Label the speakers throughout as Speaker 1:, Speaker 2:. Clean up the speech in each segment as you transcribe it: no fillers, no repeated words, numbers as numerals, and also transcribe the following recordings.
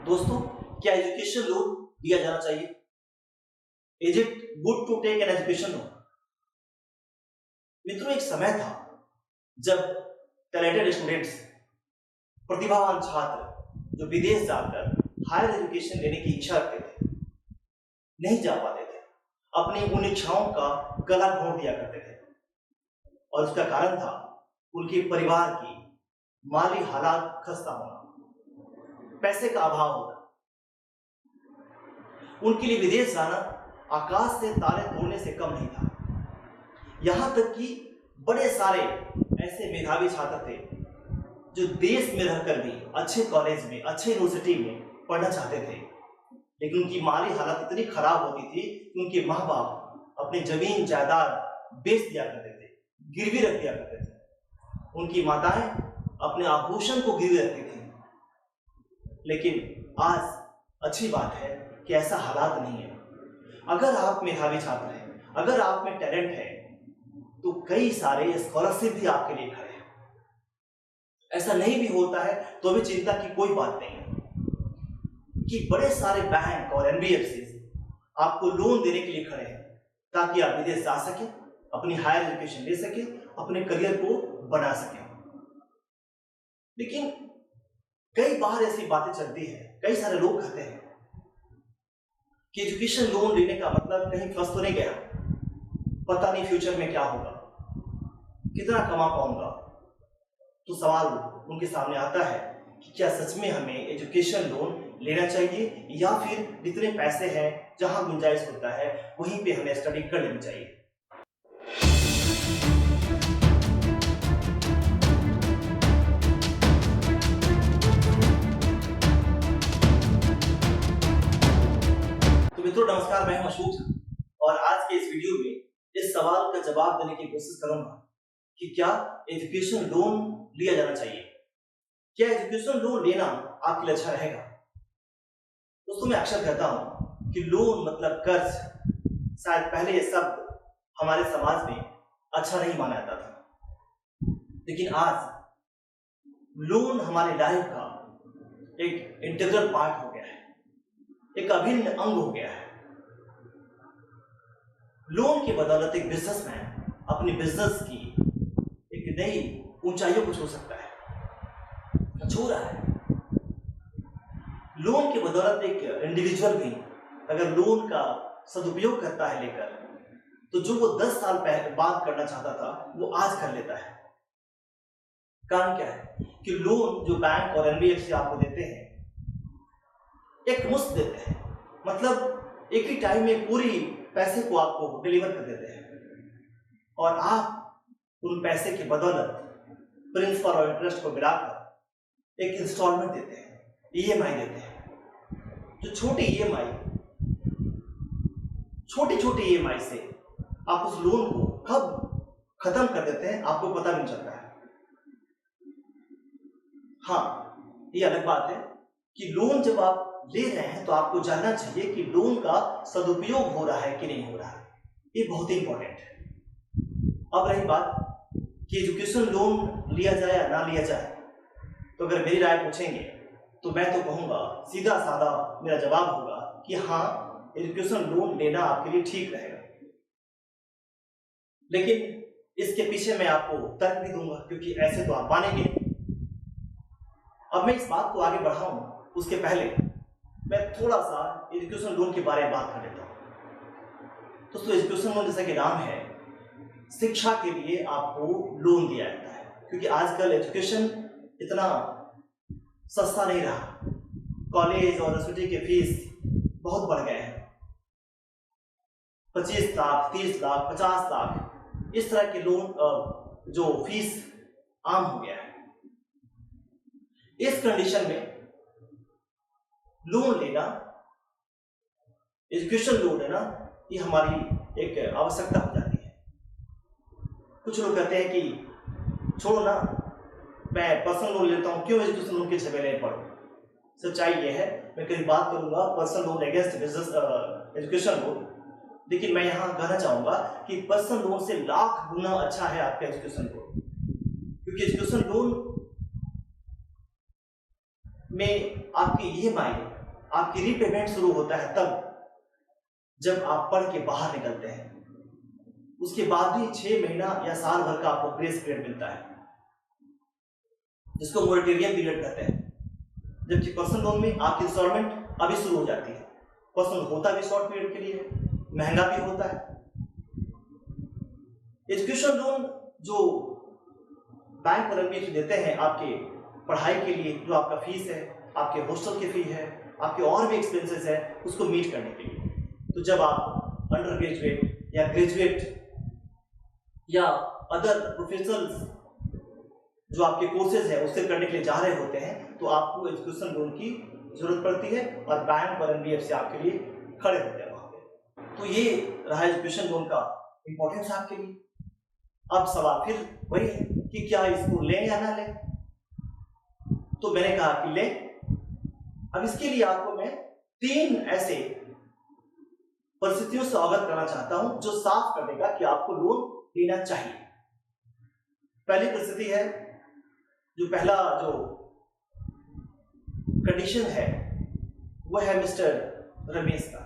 Speaker 1: दोस्तों, क्या education loan दिया जाना चाहिए? Is it good to take an education loan? मित्रों, एक समय था जब टैलेंटेड स्टूडेंट्स, प्रतिभावान छात्र जो विदेश जाकर हायर एजुकेशन लेने की इच्छा रखते थे, नहीं जा पाते थे, अपनी उन इच्छाओं का गला घोंट दिया करते थे। और उसका कारण था उनके परिवार की माली हालात खस्ता होना, पैसे का अभाव होना। उनके लिए विदेश जाना आकाश से तारे तोड़ने से कम नहीं था। यहां तक कि बड़े सारे ऐसे मेधावी छात्र थे जो देश में रहकर भी अच्छे कॉलेज में, अच्छे यूनिवर्सिटी में पढ़ना चाहते थे, लेकिन उनकी माली हालत इतनी खराब होती थी कि उनके माँ बाप अपनी जमीन जायदाद बेच दिया करते थे, गिरवी रख दिया करते थे। उनकी माताएं अपने आभूषण को गिरवी रखती थी। लेकिन आज अच्छी बात है कि ऐसा हालात नहीं है। अगर आप मेधावी छात्र हैं, अगर आप में टैलेंट है, तो कई सारे स्कॉलरशिप भी आपके लिए खड़े हैं। ऐसा नहीं भी होता है तो भी चिंता की कोई बात नहीं है कि बड़े सारे बैंक और एनबीएफसी आपको लोन देने के लिए खड़े हैं ताकि आप विदेश जा सके, अपनी हायर एजुकेशन ले सके, अपने करियर को बना सके। लेकिन कई बार ऐसी बातें चलती है, कई सारे लोग कहते हैं कि एजुकेशन लोन लेने का मतलब कहीं फंस तो नहीं गया, पता नहीं फ्यूचर में क्या होगा, कितना कमा पाऊंगा। तो सवाल उनके सामने आता है कि क्या सच में हमें एजुकेशन लोन लेना चाहिए या फिर जितने पैसे हैं, जहां गुंजाइश होता है वहीं पे हमें स्टडी कर लेनी चाहिए। तो मित्रों नमस्कार, मैं हूं अशोक और आज के इस वीडियो में इस सवाल का जवाब देने की कोशिश करूंगा कि क्या एजुकेशन लोन लिया जाना चाहिए। क्या एजुकेशन लोन लेना आपके लिए अच्छा रहेगा? दोस्तों, मैं अक्सर कहता हूं कि लोन मतलब कर्ज। शायद पहले ये शब्द हमारे समाज में अच्छा नहीं माना जाता था, लेकिन आज लोन हमारी लाइफ का एक इंटीग्रल पार्ट हो गया है, एक अभिन्न अंग हो गया है। लोन की बदौलत एक बिजनेसमैन अपनी बिजनेस की एक नई ऊंचाइयों को छू सकता है, छू रहा है। लोन की बदौलत एक इंडिविजुअल भी अगर लोन का सदुपयोग करता है लेकर, तो जो वो 10 साल पहले बाद करना चाहता था वो आज कर लेता है। कारण क्या है कि लोन जो बैंक और एनबीएफसी आपको देते हैं, एक मुश्त देते हैं, मतलब एक ही टाइम में पूरी पैसे को आपको डिलीवर कर देते हैं और आप उन पैसे की बदौलत प्रिंसिपल और इंटरेस्ट को मिलाकर एक इंस्टॉलमेंट देते हैं, ईएमआई देते हैं। जो छोटी छोटी ईएमआई से आप उस लोन को कब खत्म कर देते हैं आपको पता नहीं चलता है। हाँ, ये अलग बात है कि लोन जब आप ले रहे हैं तो आपको जानना चाहिए कि लोन का सदुपयोग हो रहा है कि नहीं हो रहा है। ये बहुत ही इंपॉर्टेंट है। अब रही बात कि एजुकेशन लोन लिया जाए या ना लिया जाए, तो अगर मेरी राय पूछेंगे तो मैं तो कहूंगा, सीधा साधा मेरा जवाब होगा कि हाँ, एजुकेशन लोन लेना आपके लिए ठीक रहेगा। लेकिन इसके पीछे मैं आपको तर्क भी दूंगा, क्योंकि ऐसे तो आप मानेंगे। अब मैं इस बात को आगे बढ़ाऊं उसके पहले मैं थोड़ा सा एजुकेशन लोन के बारे में बात कर लेता हूं। दोस्तों, एजुकेशन लोन जैसा कि नाम है, शिक्षा के लिए आपको लोन दिया जाता है, क्योंकि आजकल एजुकेशन इतना सस्ता नहीं रहा। कॉलेज और यूनिवर्सिटी के फीस बहुत बढ़ गए हैं। 25 लाख, 30 लाख, 50 लाख, इस तरह के लोन जो फीस आम हो गया है। इस कंडीशन में लोन लेना, एजुकेशन लोन लेना, ये हमारी एक आवश्यकता हो जाती है। कुछ लोग कहते हैं कि छोड़ो ना, मैं पर्सनल लोन लेता हूं, क्यों एजुकेशन लोन के झमेले में पड़ूं। सच्चाई ये है, मैं कहीं बात करूंगा personal loan against business education loan, लेकिन मैं यहां कहना चाहूंगा कि पर्सनल लोन से लाख गुना अच्छा है आपका एजुकेशन लोन, क्योंकि एजुकेशन लोन में आपकी ईएमआई आपकी रीपेमेंट शुरू होता है तब जब आप पढ़ के बाहर निकलते हैं। उसके बाद भी 6 महीना या साल भर का आपको ग्रेस पीरियड मिलता है, जिसको मोरेटोरियम पीरियड कहते हैं। जबकि पर्सनल लोन में आपकी इंस्टॉलमेंट अभी शुरू हो जाती है। पर्सनल होता भी शॉर्ट पीरियड के लिए, महंगा भी होता है। एजुकेशन लोन जो बैंक और एनबीएफसी देते हैं आपके पढ़ाई के लिए, जो आपका फीस है, आपके हॉस्टल की फी है, आपके और भी एक्सपेंसेस है, उसको मीट करने के लिए। तो जब आप अंडर ग्रेजुएट या ग्रेजुएट या अदर प्रोफेशनल्स जो आपके कोर्सेज है उससे करने के लिए जा रहे होते हैं, तो आपको एजुकेशन लोन की जरूरत पड़ती है और बैंक और एनबीएफसी आपके लिए खड़े होते हैं वहां पे। तो ये रहा एजुकेशन लोन का इंपॉर्टेंस आपके लिए। अब सवाल फिर वही है कि क्या इसको लें या ना लें। तो मैंने कहा कि लें। अब इसके लिए आपको मैं 3 ऐसे परिस्थितियों से अवगत करना चाहता हूं जो साफ कर देगा कि आपको लोन लेना चाहिए। पहली परिस्थिति है, जो पहला जो कंडीशन है वह है मिस्टर रमेश का।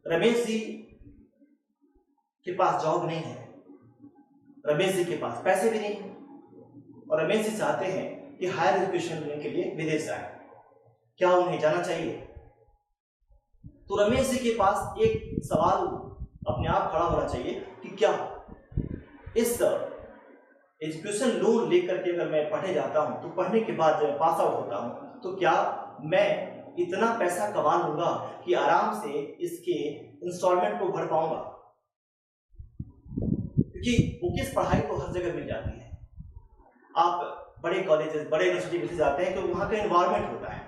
Speaker 1: रमेश जी के पास जॉब नहीं है, रमेश जी के पास पैसे भी नहीं है और रमेश जी चाहते हैं कि हायर एजुकेशन लेने के लिए विदेश जाए। क्या उन्हें जाना चाहिए? तो रमेश जी के पास एक सवाल अपने आप खड़ा होना चाहिए कि क्या इस एजुकेशन लोन लेकर के अगर मैं पढ़ने जाता हूं तो पढ़ने के बाद जब पास आउट होता हूं तो क्या मैं इतना पैसा कमा लूंगा कि आराम से इसके इंस्टॉलमेंट को भर पाऊंगा? क्योंकि बुकिस पढ़ाई तो हर जगह मिल जाती है। आप बड़े कॉलेजेस, बड़े यूनिवर्सिटी में जाते हैं कि वहाँ का एनवायरनमेंट होता है,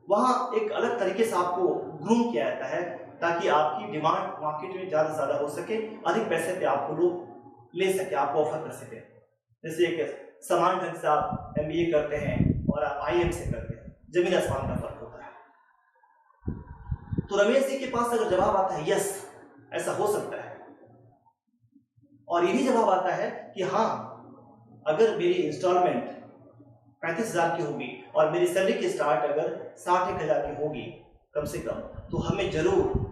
Speaker 1: वहाँ एक अलग तरीके से आपको ग्रूम किया जाता है ताकि आपकी डिमांड मार्केट में ज़्यादा से ज़्यादा हो सके, अधिक पैसे पे आपको लोग ले सके, आपको ऑफर कर सके। जैसे एक समान ढंग से आप MBA करते हैं और आप IIM से करते हैं, जमीन आसमान का फर्क होता है। तो रमेश जी के पास अगर जवाब आता है यस ऐसा हो सकता है, और ये भी जवाब आता है कि हाँ अगर मेरी इंस्टॉलमेंट 35,000 की होगी और मेरी सैलरी की स्टार्ट अगर 61,000 की होगी कम से कम, तो हमें जरूर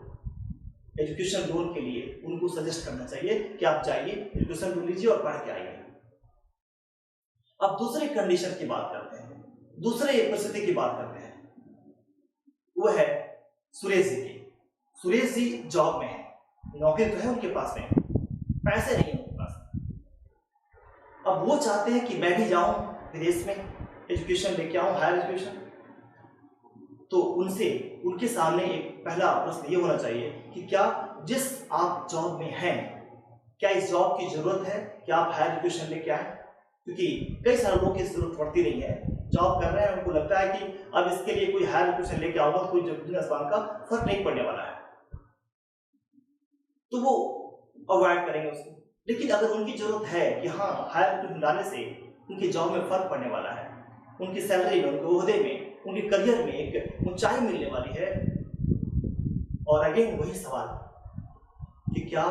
Speaker 1: एजुकेशन लोन के लिए उनको सजेस्ट करना चाहिए कि आप जाइए एजुकेशन लोन लीजिए और पढ़ के आइए। अब दूसरे कंडीशन की बात करते हैं, दूसरे परिस्थिति की बात करते हैं, वो है सुरेश जी की। सुरेश जी जॉब में है, नौकरी तो है उनके पास में, पैसे नहीं है उनके पास। अब वो चाहते हैं कि मैं भी जाऊं विदेश में एजुकेशन लेके आऊं, हायर एजुकेशन। तो उनके सामने एक पहला प्रश्न ये होना चाहिए कि क्या जिस आप जॉब में हैं, क्या इस जॉब की जरूरत है कि आप हायर एजुकेशन लेके आए? क्योंकि कई सारे लोगों की जरूरत पड़ती नहीं है, जॉब कर रहे हैं, उनको लगता है कि अब इसके लिए कोई हायर एजुकेशन लेके आऊंगा तो कोई जमीन आसमान का फर्क नहीं पड़ने वाला है, तो वो अवॉइड करेंगे उसको। लेकिन अगर उनकी जरूरत है कि हाँ हायर एजुकेशन लाने से उनकी जॉब में फर्क पड़ने वाला है, उनकी सैलरी में, उनके ओहदे में, उनके करियर में एक ऊंचाई मिलने वाली है, और अगेन वही सवाल कि क्या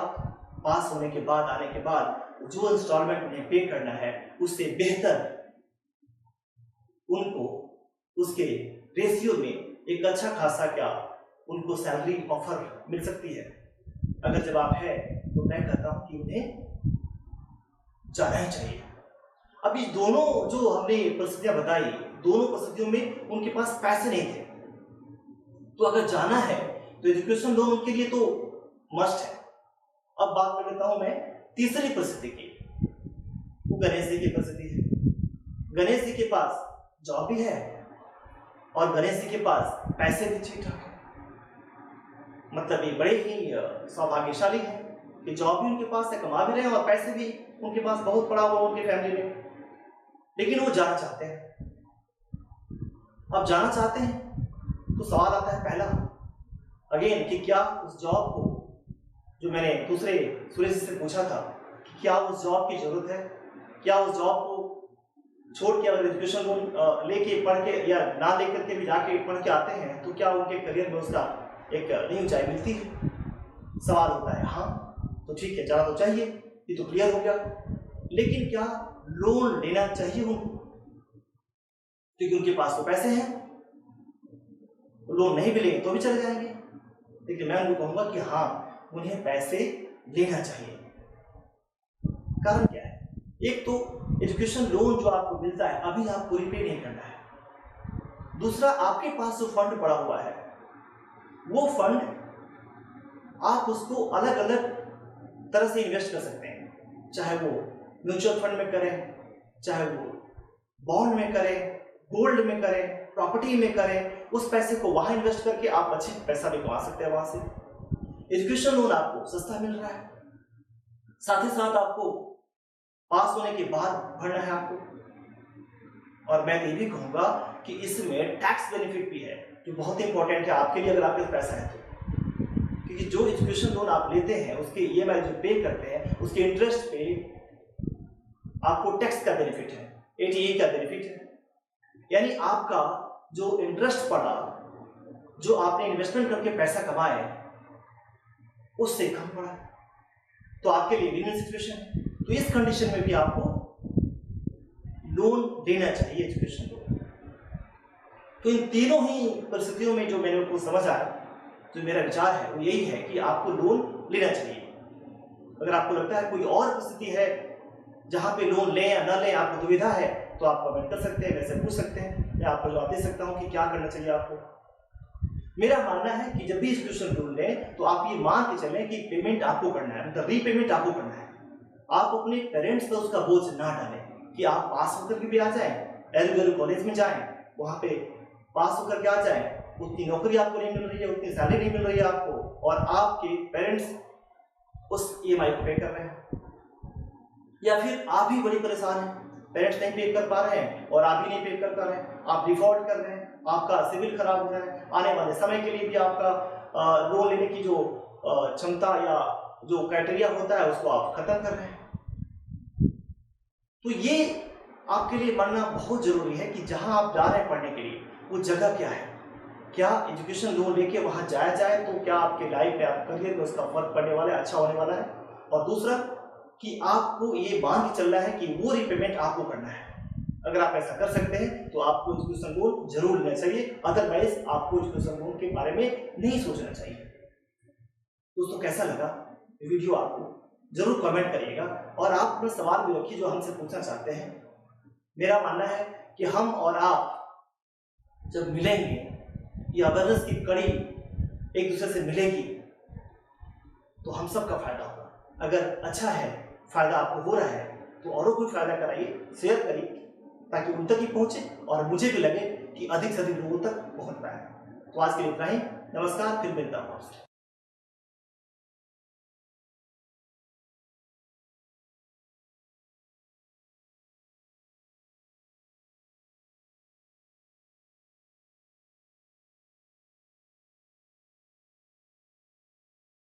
Speaker 1: पास होने के बाद, आने के बाद जो इंस्टॉलमेंट उन्हें पे करना है उससे बेहतर उनको उसके रेशियो में एक अच्छा खासा क्या उनको सैलरी ऑफर मिल सकती है? अगर जवाब है तो मैं कहता हूं कि उन्हें जाना ही चाहिए। अब ये दोनों जो हमने परिस्थितियां बताई, दोनों परिस्थितियों में उनके पास पैसे नहीं थे, तो अगर जाना है तो एजुकेशन लोन उनके लिए तो मस्ट है। अब बात कर लेता हूं मैं तीसरी परिस्थिति की, वो गणेश जी की परिस्थिति है। गणेश जी के पास जॉब भी है और गणेश जी के पास पैसे भी ठीक ठाक है, मतलब ये बड़े ही सौभाग्यशाली है कि जॉब भी उनके पास है, कमा भी रहे हैं और पैसे भी उनके पास बहुत पड़ा हुआ उनके फैमिली में। लेकिन वो जाना चाहते हैं। अब जाना चाहते हैं तो सवाल आता है पहला अगेन कि क्या उस जॉब को, जो मैंने दूसरे सुरेश से पूछा था कि क्या उस जॉब की जरूरत है, क्या उस जॉब को छोड़ के अगर एजुकेशन लोन लेके पढ़ के या ना लेकर के भी जाके पढ़ के आते हैं तो क्या उनके करियर में उसका एक नई ऊंचाई मिलती है? सवाल होता है हाँ तो ठीक है, जाना तो चाहिए, ये तो क्लियर हो गया। लेकिन क्या लोन लेना चाहिए उनको? क्योंकि उनके पास तो पैसे हैं, लोन नहीं भी लेंगे तो भी चले जाएंगे। लेकिन मैं उनको कहूँगा कि हाँ, उन्हें पैसे लेना चाहिए। कारण क्या है? एक तो एजुकेशन लोन जो आपको मिलता है अभी आपको रिपे नहीं करना है। दूसरा, आपके पास जो फंड पड़ा हुआ है वो फंड आप उसको अलग अलग तरह से इन्वेस्ट कर सकते हैं, चाहे वो म्यूचुअल फंड में करें, चाहे वो बॉन्ड में करें, गोल्ड में करें, प्रॉपर्टी में करें। उस पैसे को वहां इन्वेस्ट करके आप अच्छे पैसा भी कमा सकते हैं वहां से। एजुकेशन लोन आपको सस्ता मिल रहा है, साथ ही साथ आपको पास होने के बाद भरना है आपको। और मैं ये भी कहूंगा कि इसमें टैक्स बेनिफिट भी है जो बहुत इंपॉर्टेंट है आपके लिए, अगर आपके पास पैसा है तो। क्योंकि जो एजुकेशन लोन आप लेते हैं उसके ईएमआई जो पे करते हैं उसके इंटरेस्ट पे आपको टैक्स का बेनिफिट है, एटीए का बेनिफिट है। यानी आपका जो इंटरेस्ट पड़ा, जो आपने इन्वेस्टमेंट करके पैसा कमाए, उससे कम पड़ा, तो आपके लिए विन विन सिचुएशन है। तो इस कंडीशन में भी आपको लोन लेना चाहिए, एजुकेशन लोन। तो इन तीनों ही परिस्थितियों में जो मैंने उनको समझ आया, जो मेरा विचार है वो यही है कि आपको लोन लेना चाहिए। अगर आपको लगता है कोई और परिस्थिति है जहां पे लोन लें या न लें, आपको दुविधा है, तो आप कमेंट कर सकते हैं, वैसे पूछ सकते हैं, मैं आपको जवाब दे सकता हूं कि क्या करना चाहिए आपको। मेरा मानना है कि जब भी एजुकेशन लोन लें तो आप ये मान के चलें कि पेमेंट आपको करना है, मतलब रीपेमेंट आपको करना है। आप अपने पेरेंट्स पर उसका बोझ ना डालें कि आप पास होकर के भी आ जाएं, एलबीआर कॉलेज में जाएं, वहां पे पास होकर के आ जाएं, उतनी नौकरी आपको नहीं मिल रही है, उतनी सैलरी नहीं मिल रही है आपको, और आपके पेरेंट्स उस ईएमआई को पे कर रहे हैं। या फिर आप ही बड़ी परेशान हैं, पेरेंट्स नहीं पे कर पा रहे हैं और आप भी नहीं पे कर पा रहे हैं, आप डिफॉल्ट कर रहे हैं, आपका सिविल खराब हो रहा है, आने वाले समय के लिए भी आपका लोन लेने की जो क्षमता या जो क्राइटेरिया होता है उसको आप खत्म कर रहे हैं। तो ये आपके लिए मानना बहुत जरूरी है कि जहां आप जा रहे हैं पढ़ने के लिए वो जगह क्या है, क्या एजुकेशन लोन लेके वहां जाया जाए तो क्या आपके लाइफ में, आप करियर में उसका फर्क पड़ने वाला है, अच्छा होने वाला है। और दूसरा कि आपको ये मान के चलना है कि वो रिपेमेंट आपको करना है। अगर आप ऐसा कर सकते हैं तो आपको एजुकेशन लोन जरूर लेना चाहिए, अदरवाइज आपको एजुकेशन लोन के बारे में नहीं सोचना चाहिए। दोस्तों, कैसा लगा वीडियो आपको जरूर कमेंट करिएगा, और आप अपना सवाल भी रखिए जो हमसे पूछना चाहते हैं। मेरा मानना है कि हम और आप जब मिलेंगे, ये अवेयरनेस की कड़ी एक दूसरे से मिलेगी तो हम सबका फायदा होगा। अगर अच्छा है, फायदा आपको हो रहा है, तो औरों को फायदा कराइए, शेयर करिए ताकि उन तक ही पहुंचे और मुझे भी लगे कि अधिक से अधिक लोगों तक पहुंच पाए। तो आज के लिए इतना ही, नमस्कार, फिर मिलता हूं आपसे।